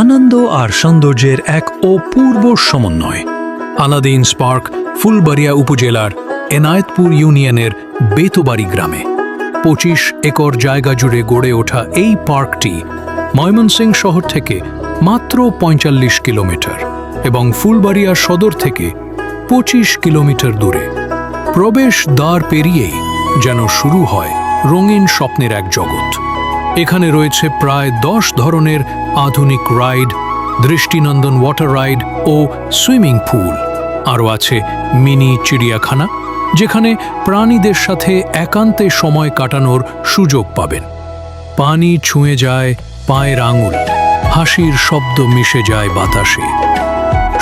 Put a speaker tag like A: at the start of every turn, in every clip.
A: আনন্দ আর সৌন্দর্যের এক অপূর্ব সমন্বয়। আলাদিনস পার্ক ফুলবাড়িয়া উপজেলার এনায়েতপুর ইউনিয়নের বেতবাড়ি গ্রামে ২৫ একর জায়গা জুড়ে গড়ে ওঠা এই পার্কটি ময়মনসিংহ শহর থেকে মাত্র ৪৫ কিলোমিটার এবং ফুলবাড়িয়া সদর থেকে ২৫ কিলোমিটার দূরে। প্রবেশ দ্বার পেরিয়েই যেন শুরু হয় রঙিন স্বপ্নের এক জগৎ। এখানে রয়েছে প্রায় ১০ ধরনের আধুনিক রাইড, দৃষ্টিনন্দন ওয়াটার রাইড ও সুইমিং পুল। আরও আছে মিনি চিড়িয়াখানা, যেখানে প্রাণীদের সাথে একান্তে সময় কাটানোর সুযোগ পাবেন। পানি ছুঁয়ে যায় পায়ের আঙুল, হাসির শব্দ মিশে যায় বাতাসে।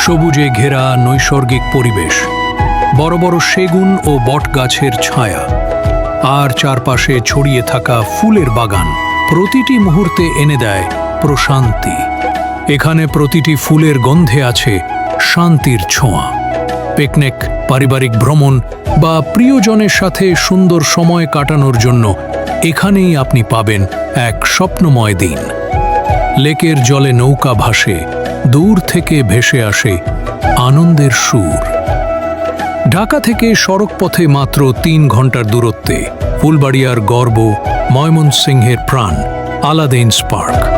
A: সবুজে ঘেরা নৈসর্গিক পরিবেশ, বড় বড় সেগুন ও বটগাছের ছায়া, আর চারপাশে ছড়িয়ে থাকা ফুলের বাগান প্রতিটি মুহূর্তে এনে দেয় প্রশান্তি। এখানে প্রতিটি ফুলের গন্ধে আছে শান্তির ছোঁয়া। পিকনিক, পারিবারিক ভ্রমণ বা প্রিয়জনের সাথে সুন্দর সময় কাটানোর জন্য এখানেই আপনি পাবেন এক স্বপ্নময় দিন। লেকের জলে নৌকা ভাসে, দূর থেকে ভেসে আসে আনন্দের সুর। ঢাকা থেকে সড়ক পথে মাত্র ৩ ঘন্টার দূরত্বে ফুলবাড়িয়ার গর্ব, ময়মনসিংহের প্রাণ আলাদিনস পার্ক।